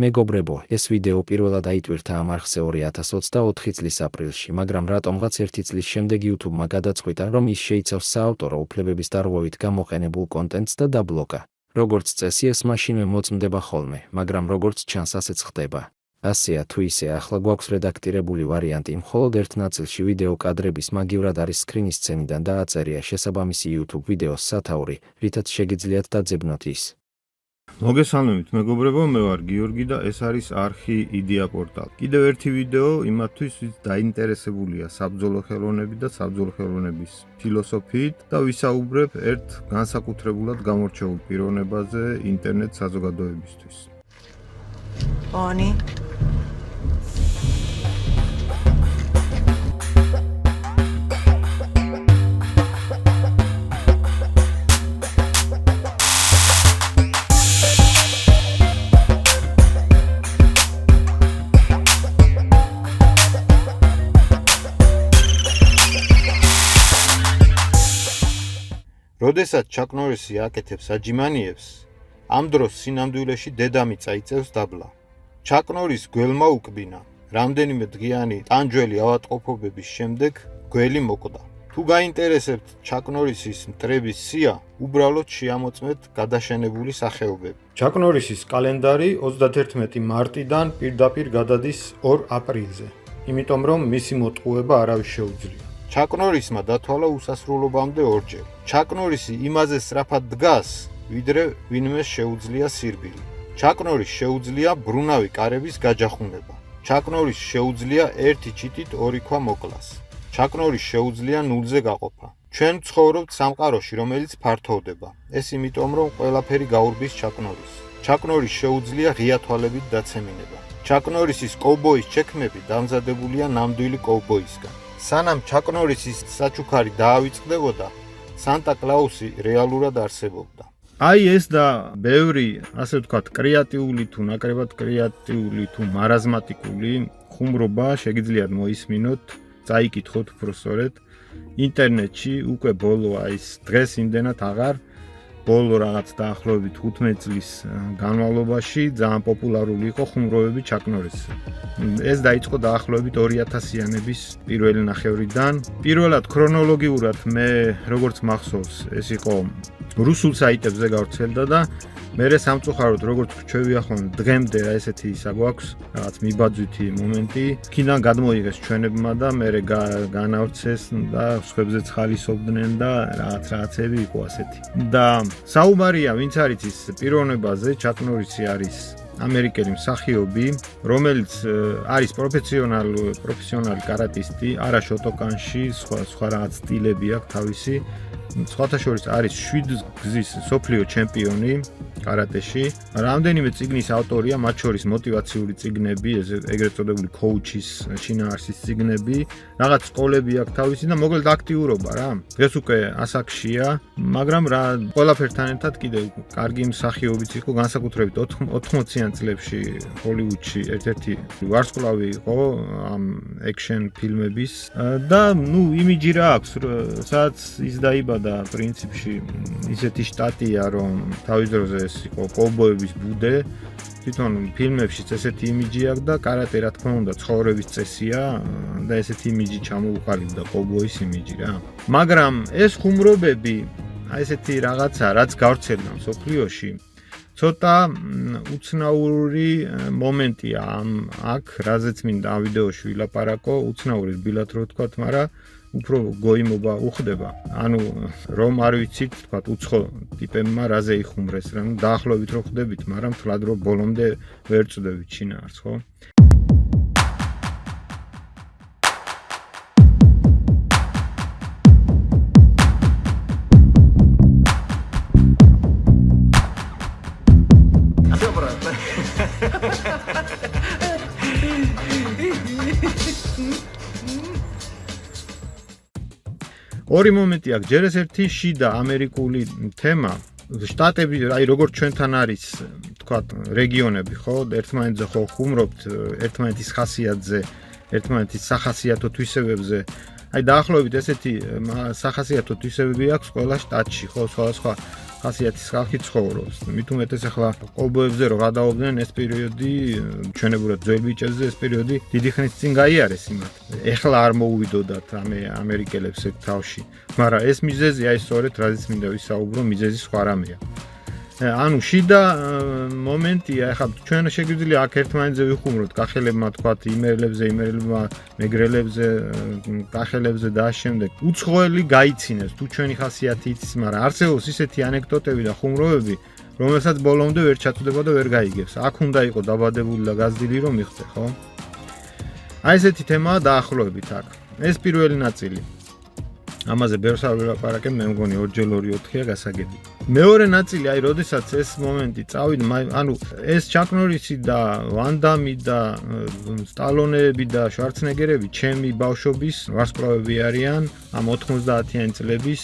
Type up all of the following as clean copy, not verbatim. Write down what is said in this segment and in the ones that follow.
მეგობრებო, ეს ვიდეო პირველად აიტვირთა ამ არხზე 2024 წლის აპრილში, მაგრამ რატომღაც 1 წლის შემდეგ YouTube-მა გადაწყვიტა, რომ ის შეიცავს საავტორო უფლებების დარღვევით გამოყენებულ კონტენტს და დაბლოკა. როგორც წესი, ეს მაშინვე მოწმდება ხოლმე, მაგრამ როგორც ჩანს, ასეც ხდება. ასეა თუ ისე, ახლა გვაქვს რედაქტირებული ვარიანტი, მხოლოდ ერთ ნაწილში ვიდეო კადრების მაგივრად არის სკრინის სცენიდან და აწერია შესაბამისი YouTube ვიდეოს სათაური, რითაც შეგიძლიათ დაძებნოთ ის. მოგესალმებით მეგობრებო, მე ვარ გიორგი და ეს არის არხი იდეა პორტალი. კიდევ ერთი ვიდეო იმათთვის, ვინც დაინტერესებულია საბრძოლო ხელოვნებით და საბრძოლო ხელოვნების ფილოსოფიით და ვისაუბრებ ერთ განსაკუთრებულად გამორჩეულ პიროვნებაზე ინტერნეტ საზოგადოებისთვის. Oni. როდესაც ჩაკ ნორისი აკეთებს აჯიმანიებს, ამ დროს სინამდვილეში დედამიწა იწევს დაბლა. ჩაკ ნორის გველმა უკბინა, რამდენიმე დღიანი ტანჯველი ავადმყოფობების შემდეგ გველი მოკვდა. თუ გაინტერესებთ ჩაკ ნორისის მტრების სია, უბრალოდ შეამოწმეთ გადაშენებული სახეობები. ჩაკ ნორისის კალენდარი 31 მარტიდან პირდაპირ გადადის 2 აპრილზე, იმიტომ რომ მისი მოტყუება არავის შეუძლია. ჩაკ ნორისმა დათვალა უსასრულობამდე ორჯერ. ჩაკ ნორისი იმაზე სწრაფად დგას, ვიდრე ვინმე შეუძლია სირბილი. ჩაკ ნორის შეუძლია ბრუნავი კარების გაჯახუნება. ჩაკ ნორის შეუძლია ერთი ჩიტით 2 ქვა მოკლას. ჩაკ ნორის შეუძლია ნულზე გაყოფა. ჩვენ ვცხოვრობთ სამყაროში, რომელიც ფართოვდება. ეს იმიტომ, რომ ყველაფერი გაურბის ჩაკ ნორის. ჩაკ ნორის შეუძლია ღია თვალებით დაცემინება. ჩაკ ნორისის კოვბოის ჩექმები დამზადებულია ნამდვილი კოვბოისგან. სანამ ჩაკ ნორისის საჩუქარი დაავიწყდებოდა, სანტა კლაუსი რეალურად არსებობდა. აი ეს და ბევრი, ასე ვთქვათ, კრეატიული თუ ნაკლებად კრეატიული თუ მარაზმატიკული ხუმრობა შეგიძლიათ მოისმინოთ, წაიკითხოთ უფრო სწორედ ინტერნეტში უკვე ბოლო ის დღეს იმდენად აღარ ბოლო რაღაც დაახლოებით 15 წლის განმავლობაში ძალიან პოპულარული იყო ხუმრობები ჩაკ ნორისზე. ეს დაიწყო დაახლოებით 2000-იანების პირველი ნახევრიდან. პირველად ქრონოლოგიურად მე როგორც მახსოვს, ეს იყო რუსულ საიტებზე გავრცელდა და მერე სამწუხაროდ როგორც ჩვევიახონ დღემდე ესეთი ისა გვაქვს რაღაც მიბაძვითი მომენტი იქიდან გადმოიღეს ჩვენებმა და მერე განავრცეს და სხვებზეც ხალისობდნენ და რაღაცები იყო ასეთი. და საუბარია ვინც არის ის პიროვნებაზე, ჩაკ ნორისი არის ამერიკელი მსახიობი, რომელიც არის პროფესიონალი კარატისტი, არა შოტოკანში, სხვა რაღაც სტილები აქვს თავისი. სხვათა შორის არის 7 გზის სოფლიო ჩემპიონი კარატეში. რამდენიმე წიგნის ავტორია, მათ შორის მოტივაციური წიგნები, ეგრეთ წოდებული კოუჩის შინაარსის წიგნები, რაღაც სკოლები აქვს თავისი და მოკლედ აქტიურობა რა. დღეს უკვე ასაკშია, მაგრამ რა ყველაფერთან ერთად კიდევ კარგი მსახიობიც იყო, განსაკუთრებით 80-იან წლებში ჰოლივუდში ერთ-ერთი ვარსკვლავი იყო ამ ექშენ ფილმების და ნუ იმიჯი რა აქვს, სადაც ის დაიბადა პრინციპში ისეთი შტატია, რომ თავის დროზე ეს იყო კოვბოების ბუდე. თვითონ ფილმებშიც ესეთი იმიჯი აქვს და კარატე რა თქმა უნდა ცხოვრების წესია და ესეთი იმიჯი ჩამოუყალიბდა კოვბოის იმიჯი რა. მაგრამ ეს ხუმრობები, აი ესეთი რაღაცა, რაც გავრცელდა მსოფლიოში, ცოტა უცნაური მომენტია აქ, რაზეც მინდა ამ ვიდეოში ვილაპარაკო, უცნაური რბილად რო ვთქვათ, მაგრამ უფრო გოიმობა უხდება. ანუ რომ არ ვიცით, თქვათ, უცხო ტიპებმა რაზე იხუმრეს, რა, დაახლოებით რო ხდებით, მაგრამ თლად რო ბოლომდე ვერ წვდებით შინაარს, ხო? ორი მომენტი აქვს, ჯერ ეს ერთი შიდა ამერიკული თემა, შტატები, აი როგორც ჩვენთან არის, თქვათ, რეგიონები, ხო, ერთმანეთზე ხო ხუმრობთ, ერთმანეთის ხასიათზე, ერთმანეთის სახასიათო თვისებებზე. აი დაახლოებით ესეთი სახასიათო თვისებები აქვს ყველა შტატში, ხო, სხვადასხვა ხასიათის ხალხი ცხოვრობს. მით უმეტეს ახლა ყოლბოებზე რო გადაობდნენ ეს პერიოდი, ჩვენებურად ძველ ბიჭებზე ეს პერიოდი დიდი ხნის წინ გაიარეს იმათ. ეხლა არ მოუვიდოდათ ამერიკელებს ეგ თავში. მაგრამ ეს მიზეზი აი სწორედ რაზეც მინდა ვისაუბრო, მიზეზი სხვა რამეა. ანუ შიდა მომენტია, ახლა ჩვენ შეგვიძლია აქ ერთმანეთზე ვიხუმროთ, კახელებმა თქვათ იმერლებზე, მეგრელებზე, კახელებზე და ამ შემდეგ. უცხოელი გაიცინებს თუ ჩვენი ხასიათი იცის, მაგრამ არსებობს ისეთი ანეკდოტები და ხუმრობები, რომელსაც ბოლომდე ვერ ჩაწვდება და ვერ გაიგებს. აქ უნდა იყო დაბადებული და გაზრდილი რომ მიხდე, ხო? აი ესეთი თემაა დაახლოებით აქ. ეს პირველი ნაწილი. ამაზე ბევრს არ ვილაპარაკებ, მე მგონი 2x2-4-ია გასაგები. მეორე ნაწილი, აი, როდესაც ეს მომენტი წავიდა, ანუ ეს ჩაკ ნორისი და ვან დამი და სტალონეები და შვარცენეგერები ჩემი ბავშვობის ვარსკვლავები არიან, ამ 90-იანი წლების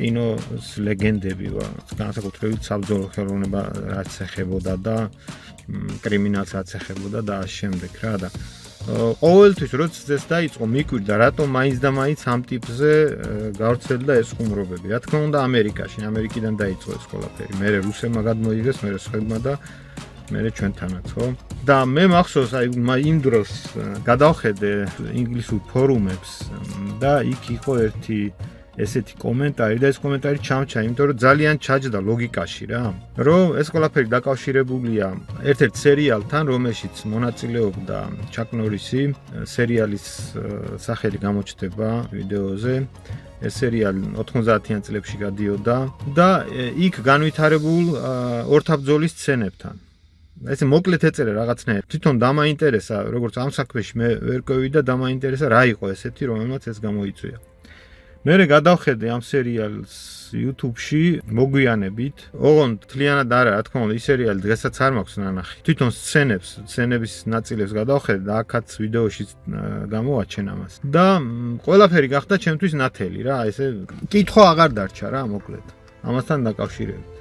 კინოს ლეგენდები ვარ. განსაკუთრებით საბრძოლო ხელოვნება რაც ეხებოდა და კრიმინალს რაც ეხებოდა და ამ შემდეგ რა და ყოველთვის როცა ეს დაიწყო მიკვირდა რატომ მაინც და მაინც ამ ტიპზე გავრცელდა ეს ხუმრობები. რა თქმა უნდა ამერიკიდან დაიწყო ეს ყველაფერი. მე რუსებმა გადმოიღეს, მე სხვებმა და მე ჩვენთანაც, ხო? და მე მახსოვს აი იმ დროს გადავხედე ინგლისურ ფორუმებს და იქ იყო ერთი ესეთი კომენტარი და ეს კომენტარი ჩამჩა, იმიტომ რომ ძალიან ჩაჯდა ლოგიკაში რა. რომ ეს ყველაფერი დაკავშირებულია ერთ-ერთ სერიალთან, რომელშიც მონაწილეობდა ჩაკ ნორისი, სერიალის სახელი გამოჩნდება ვიდეოზე. ეს სერიალი 90-იან წლებში გადიოდა და იქ განვითარებულ ორთაბრძოლის სცენებთან. ესე მოკლედ ეწერა რაღაცნაირად. თვითონ დამაინტერესა, როგორც ამ საქმეში მე ვერ ყვევი და დამაინტერესა რა იყო ესეთი, რომელმაც ეს გამოიწვია. მე გადავხედე ამ სერიალს YouTube-ში მოგვიანებით. ოღონდ თლიანად არა, რა თქმა უნდა, ის სერიალი დღესაც არ მაქვს ნანახი. თვითონ სცენების ნაწილებს გადავხედე და აქაც ვიდეოში გამოვაჩენ ამას. და ყველაფერი გახდა ჩემთვის ნათელი რა, ესე კითხვა აღარ დარჩა რა, მოკლედ. ამასთან დაკავშირებით.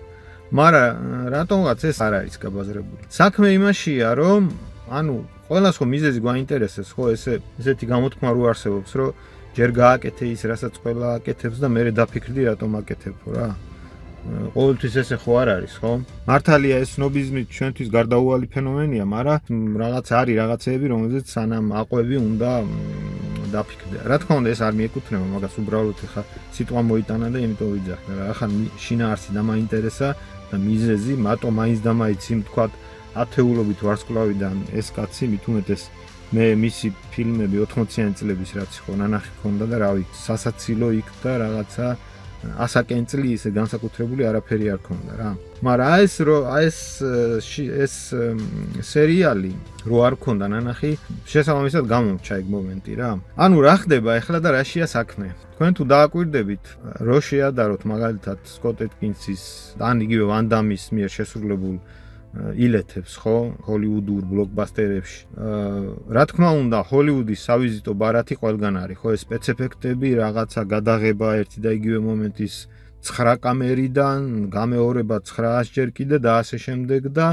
მაგრამ რატომღაც ეს არ არის გაბაზრებული. საქმე იმაშია, რომ ანუ ყველას ხო მიზეზი გვაინტერესებს, ხო ესეთი გამოთქმა რო არსებობს, რომ ჯერ გააკეთე ის, რასაც ყველა აკეთებს და მე დაფიქრდი რატომ აკეთებო რა. ყოველთვის ესე ხო არ არის, ხო? მართალია ეს სნობიზმი ჩვენთვის გარდაუვალი ფენომენია, მაგრამ რაღაც არის რაღაცეები, რომელზეც სანამ აყვები უნდა დაფიქრდე. რა თქმა უნდა ეს არ მიეკუთვნება მაგას, უბრალოდ ხა სიტყვა მოიტანა და იმიტომ ვიძახე რა. ახლა შინაარსი დამაინტერესა და მიზეზი, მარტო მაინც და მაინც იმ თქვა ათეულობით ვარსკვლავიდან ეს კაცი მით უმეტეს მე მისი ფილმები 80-იანი წლების რაც იყო ნანახი ქონდა და რავი სასაცილო იქ და რაღაცა ასაკენწლი ისე განსაკუთრებული არაფერი არ ქონდა რა. მაგრამ ეს სერიალი რო არ ქონდა ნანახი შესაბამისად გამომრჩა ეგ მომენტი რა. ანუ რა ხდება ახლა და რაშია საქმე? თქვენ თუ დააკვირდებით რო შეადაროთ მაგალითად სკოტ ეტკინსის ან იგივე ვან დამის მიერ შესრულებულ ილეთებს ხო ჰოლივუდურ ბლოკბასტერებში. რა თქმა უნდა ჰოლივუდის სავიზიტო ბარათი ყველგან არის ხო ეს სპეცეფექტები რაღაცა გადაღება ერთი და იგივე მომენტის 9 კამერიდან გამეორება 900 ჯერ კიდე და ასე შემდეგ და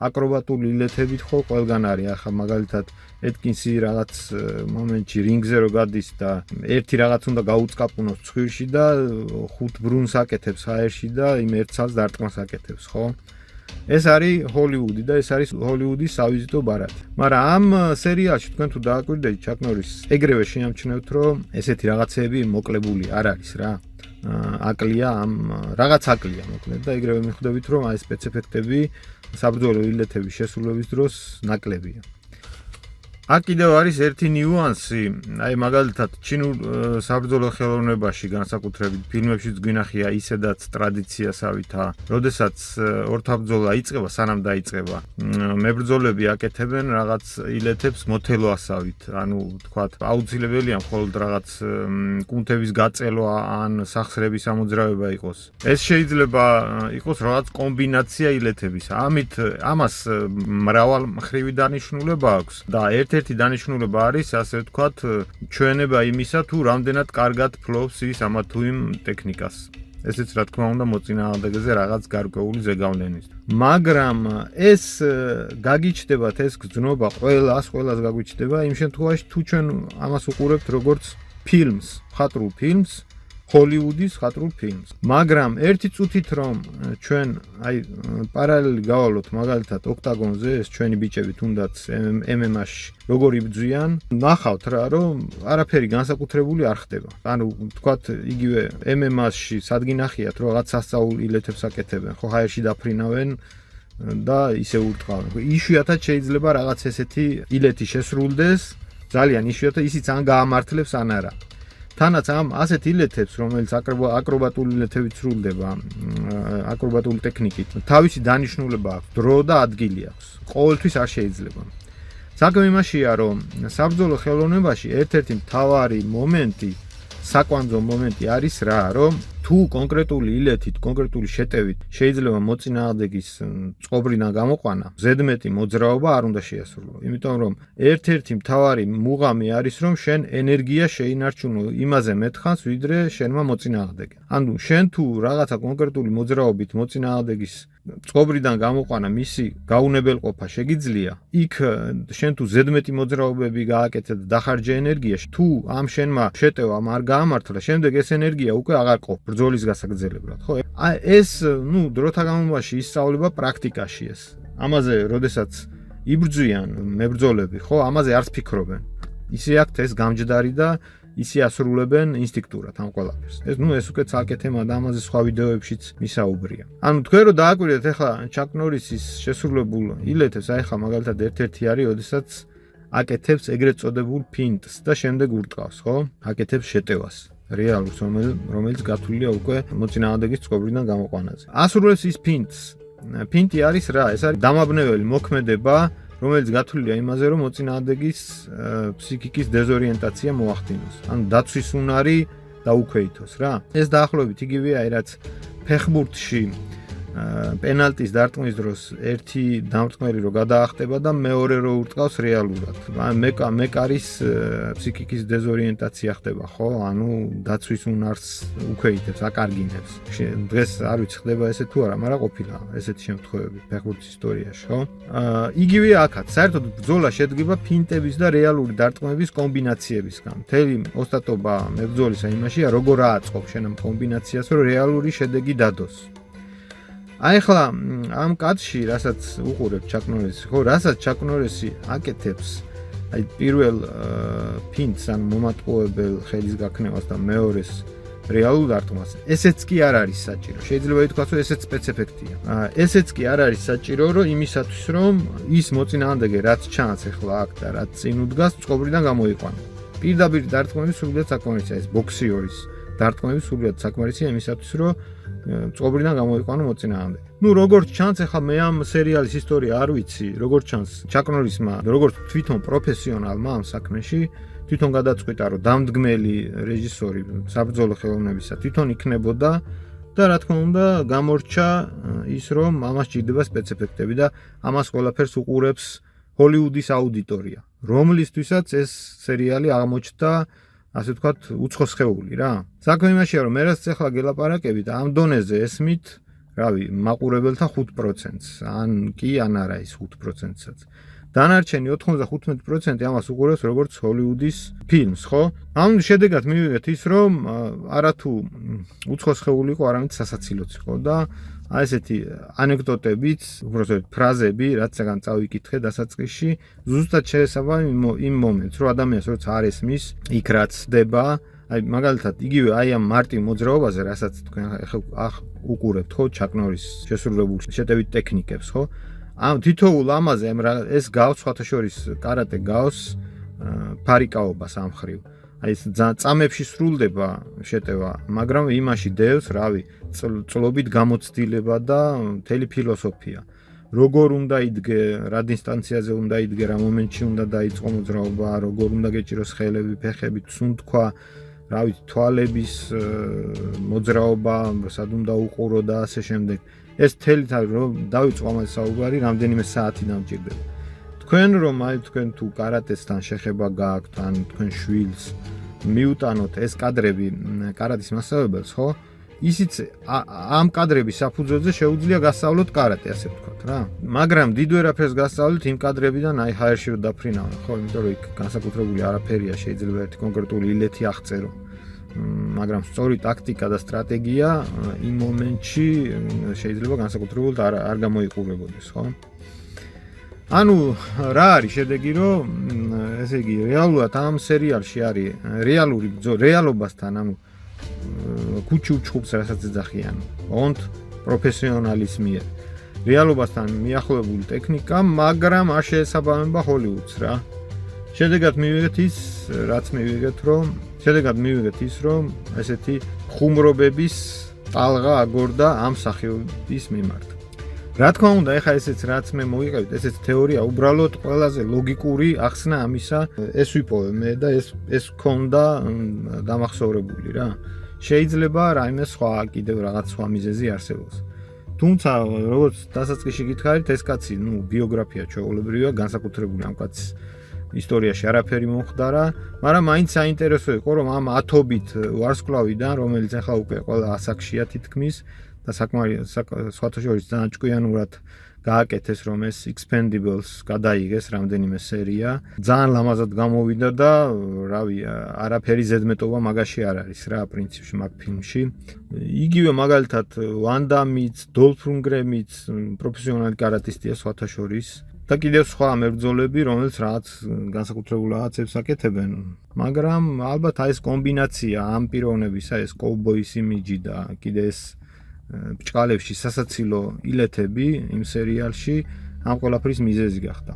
აკრობატული ილეთებით ხო ყველგან არის. ახლა მაგალითად ეტკინსი რაღაც მომენტში რინგზე რო გადის და ერთი რაღაც უნდა გაუწყაპუნოს ცხვირში და 5 ბრუნს აკეთებს აერში და იმ ერთ ცალს დარტყმას აკეთებს ხო? ეს არის ჰოლივუდი და ეს არის ჰოლივუდის სავიზიტო ბარათი. მაგრამ ამ სერიალში თქვენ თუ დააკვირდეთ ჩაკ ნორისს, ეგრევე შეამჩნევთ, რომ ესეთი რაღაცეები მოკლებული არ არის რა. აკლია მოკლედ და ეგრევე მიხვდებით, რომ აი სპეცეფექტები საბრძოლო ილეთების შესრულების დროს ნაკლებია. აქ კიდევ არის ერთი ნიუანსი, აი მაგალითად ჩინურ საბრძოლო ხელოვნებაში განსაკუთრებით ფილმებშიც გვინახია ისედაც ტრადიციასავითა, როდესაც ორთაბრძოლა იწყება, სანამ დაიწყება, მებრძოლები აკეთებენ რაღაც ილეთებს მოთელოასავით, ანუ თქვათ აუცილებელია მხოლოდ რაღაც კუნთების გაწელვა ან სახსრების ამოძრავება იყოს. ეს შეიძლება იყოს რაღაც კომბინაცია ილეთების. ამას მრავალმხრივი დანიშნულება აქვს და ერთი დანიშნულება არის, ასე ვთქვათ, ჩვენება იმისა, თუ რამდენად კარგად ფლობს ის ამა თუ იმ ტექნიკას. ესეც რა თქმა უნდა მოწინააღმდეგეზე რაღაც გარკვეული ზეგავლენის. მაგრამ ეს გაგიჩნდებათ ეს გზნობა ყველას გაგვიჩნდება იმ შემთხვევაში, თუ ჩვენ ამას უყურებთ როგორც ფილმს, მხატვრულ ფილმს, ჰოლივუდის ხატრულ ფილმს. მაგრამ ერთი წუთით რომ ჩვენ პარალელი გავალოთ მაგალითად ოქტაგონზე ეს ჩვენი ბიჭები თუნდაც MMA-ში როგორ იბრძვიან, ნახავთ რა რომ არაფერი განსაკუთრებული არ ხდება. ანუ თქვათ იგივე MMA-ში სადგინახიათ რომ რაღაც სასწაულ ილეთებს აკეთებენ, ხო ჰაერში დაფრინავენ და ისე ურტყავენ. იშვიათად შეიძლება რაღაც ესეთი ილეთი შესრულდეს, ძალიან იშვიათად ისიც ან გაამართლებს ან არა. თანაც ამ ასეთ ილეთებს, რომელიც აკრობატული ილეთებით სრულდება, აკრობატული ტექნიკით, თავისი დანიშნულება აქვს, დრო და ადგილი აქვს. ყოველთვის არ შეიძლება. საქმე იმაშია, რომ საბრძოლო ხელოვნებაში ერთ-ერთი მთავარი მომენტი, საკვანძო მომენტი არის რა, რომ თუ კონკრეტული ილეთით, კონკრეტული შეტევით შეიძლება მოწინააღმდეგის წყობრიდან გამოყვანა, ზედმეტი მოძრაობა არ უნდა შეასრულო. იმიტომ რომ ერთ-ერთი მთავარი მუღამი არის, რომ შენ ენერგია შეინარჩუნო იმაზე მეთხანს, ვიდრე შენმა მოწინააღმდეგე. ანუ შენ თუ რაღაცა კონკრეტული მოძრაობით მოწინააღმდეგის წყობრიდან გამოყვანა მისი გაუნებელყოფა შეგიძლია, იქ შენ თუ ზედმეტი მოძრაობები გააკეთე და დახარჯე ენერგიაში, თუ ამ შენმა შეტევამ არ გაამართლა, შემდეგ ეს ენერგია უკვე აღარ ყოფ ბრძოლის გასაგრძელებლად, ხო? ეს, დროთა განმავლობაში ისწავლება პრაქტიკაში ეს. ამაზე, როდესაც იბრძვიან მებრძოლები, ხო, ამაზე არც ფიქრობენ. ისე აქვთ ეს გამჯდარი და ისე ასრულებენ ინსტინქტურად ამ ყველაფერს. ეს უკვე ცალკე თემა და ამაზე სხვა ვიდეოებშიც მისაუბრია. ანუ თქვენ რო დააკვირდეთ ახლა ჩაკ ნორისის შესრულებულ ილეთებს, ახლა მაგალითად ერთ-ერთი არის, როდესაც აკეთებს ეგრეთ წოდებულ ფინტს და შემდეგ ურტყავს, ხო? აკეთებს შეტევას. რეალურს, რომელიც გათვლილია უკვე მოწინააღმდეგის წყობრიდან გამოყვანაზე. ასრულებს ის ფინტს. ფინტი არის რა? ეს არის დამაბნეველი მოქმედება, რომელიც გათვლილია იმაზე, რომ მოწინააღმდეგის ფსიქიკის დეზორიენტაცია მოახდინოს. ანუ დაცვის უნარი დაუქვეითოს რა. ეს დაახლოებით იგივეა, რაც ფეხბურთში პენალტის დარტყმის დროს ერთი დამრტყმელი რო გადაახტება და მეორე რო ურტყავს რეალურად. მეკარის ფსიქიკის დეზორიენტაცია ხდება, ხო? ანუ დაცვის უნარს უქვეითებს, აკარგინებს. დღეს არ ვიცი ხდება ესე თუ არა, მაგრამ ყოფილა ესეთი შემთხვევები ფეხბურთის ისტორიაში, ხო? იგივე აქაც, საერთოდ ბრძოლა შედგება ფინტების და რეალური დარტყმების კომბინაციებისგან. მთელი ოსტატობა მებრძოლისა იმაშია, როგორ ააწყობ შენ ამ კომბინაციას, რომ რეალური შედეგი დადოს. ახლა ამ კადრში, რასაც უყურებ ჩაკ ნორისი, ხო, რასაც ჩაკ ნორისი აკეთებს, პირველ ფინტს ან მომატყუებელ ხელის გაქნევას და მეორეს რეალურ დარტყმას, ესეც კი არ არის საჭირო. შეიძლება ითქვას, რომ ესეც სპეცეფექტია. ესეც კი არ არის საჭირო, რომ იმისათვის, რომ ის მოწინააღმდეგე რაც ჩანს ახლა აქ და რაც წინ უდგას, წყობრიდან გამოიყვანო. პირდაპირ დარტყმები სრულიად საკმარისია, ეს ბოქსიორის დარტყმები სრულიად საკმარისია იმისათვის, რომ წყობრიდან გამოიყვანო მოწინააღმდეგე. როგორც ჩანს, ახლა მე ამ სერიალის ისტორია არ ვიცი, როგორც ჩანს, ჩაკ ნორისმა, როგორც თვითონ პროფესიონალმა ამ საქმეში, თვითონ გადაწყვიტა, რომ დამდგმელი რეჟისორი საბრძოლო ხელოვნებისა თვითონ იქნებოდა და რა თქმა უნდა, გამორჩა ის, რომ ამას ჭირდება სპეცეფექტები და ამას ყველაფერს უყურებს ჰოლივუდის აუდიტორია, რომლისთვისაც ეს სერიალი აღმოჩნდა ასე ვთქვათ, უცხოსხეული რა. საქმე იმაშია, რომ მე რაც ახლა გელაპარაკებით, ამ დონეზე ესმით, რავი, მაყურებელთა 5%-ს, ან კი ან არა ის 5%-საც. დანარჩენი 95% ამას უყურებს როგორც ჰოლივუდის ფილმს, ხო? ამ შედეგად მივიღეთ ის, რომ არათუ უცხოსხეული იყო, არამედ სასაცილოც იყო და აი ესეთი ანეკდოტებიც, უბრალოდ ფრაზები, რაც საგან წავიკითხე დასაწყისში, ზუსტად შეესაბამება იმ მომენტს, რომ ადამიანს როცა არ ესმის, იქ რაც ხდება, აი მაგალითად, იგივე აი ამ მარტივ მოძრაობაზე, რასაც თქვენ უყურებთ, ხო, ჩაკ ნორისის შესრულებულ შეტევით ტექნიკებს, ხო? ამ თითოეულ ამაზე ეს გავს, სხვათა შორის კარატე გავს ფარიკაობას ამ ხრივ. აი ეს წამებში სრულდება შეტევა, მაგრამ იმაში დევს, რავი, წლობით გამოცდილება და მთელი ფილოსოფია. როგორ უნდა იდგე, რა დისტანციაზე უნდა იდგე, რა მომენტში უნდა დაიწყო მოძრაობა, როგორ უნდა გეჭიროს ხელები, ფეხები, თუნთქვა, რავი, თვალების მოძრაობა, სად უნდა უყურო და ასე შემდეგ. ეს მთელი რომ დავიწყო ამაზე საუბარი, რამდენიმე საათი დამჭირდება. თქვენ რომ თქვენ თუ კარატესთან შეხება გააქვთ, ან თქვენ შვილს მიუტანოთ ეს კადრები კარატის მასწავლებელს, ხო? ისიც ამ კადრების საფუძველზე შეუძლია გასწავლოთ კარატე, ასე ვთქვათ რა. მაგრამ დიდ ვერაფერს გასწავლით იმ კადრებიდან, აი ჰაერში რომ დაფრინავენ, ხო? იმიტომ რომ იქ განსაკუთრებული არაფერია, შეიძლება ერთი კონკრეტული ილეთი აღწერო. მაგრამ სწორი ტაქტიკა და სტრატეგია იმ მომენტში შეიძლება განსაკუთრებულად არ გამოიყურებოდეს, ხო? ანუ რა არის შედეგი, რომ ესე იგი რეალურად ამ სერიალში არის რეალური რეალობასთან, ანუ ქუჩი უჩხუბს, რასაც ეძახიან, ოღონდ პროფესიონალის მიერ. რეალობასთან მიახლოებული ტექნიკა, მაგრამ არ შეესაბამება ჰოლივუდს რა. შედეგად მივიღეთ ის, რომ ესეთი ხუმრობების ტალღა აგორდა ამ სახეობის მიმართ. რა თქმა უნდა, ეხლა ესეც რაც მე მოვიყევით, ესეც თეორია, უბრალოდ ყველაზე ლოგიკური ახსნა ამისა, ეს ვიპოვე მე და ეს მქონდა დამახსოვრებული რა. შეიძლება რაიმე სხვა კიდევ რაღაც სხვა მიზეზი არსებობს. თუმცა, როგორც დასაწყისში გითხარით, ეს კაცი, ბიოგრაფია ჩვეულებრივია, განსაკუთრებული ამ კაცის ისტორიაში არაფერი მომხდარა, მაგრამ მაინც საინტერესო იყო, რომ ამ ათობით ვარსკვლავიდან, რომელიც ახლა უკვე ყველა ასაკშია თითქმის და სხვათა შორის ძალიან ჭკვიანურად გააკეთეს, რომ ეს Expendables გადაიღეს რამდენიმე სერია. ძალიან ლამაზად გამოვიდა და რავი, არაფერი ზედმეტობა მაგაში არ არის რა პრინციპში მაგ ფილმში. იგივე მაგალითად ვან დამიც, დოლფ ლუნგრენიც პროფესიონალი კარატისტია სხვათა შორის. და კიდევ სხვა მებრძოლები, რომელიც რაღაც განსაკუთრებულ რაღაცებს აკეთებენ, მაგრამ ალბათ ეს კომბინაცია ამ პიროვნებისა, ეს კოუბოის იმიჯი და კიდე ეს ბჭყალებში სასაცილო ილეთები იმ სერიალში ამ ყველაფრის მიზეზი გახდა.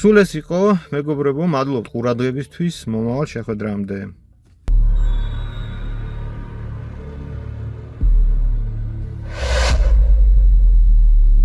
სულ ეს იყო, მეგობრებო, მადლობთ ყურადღებისთვის, მომავალ შეხვედრამდე.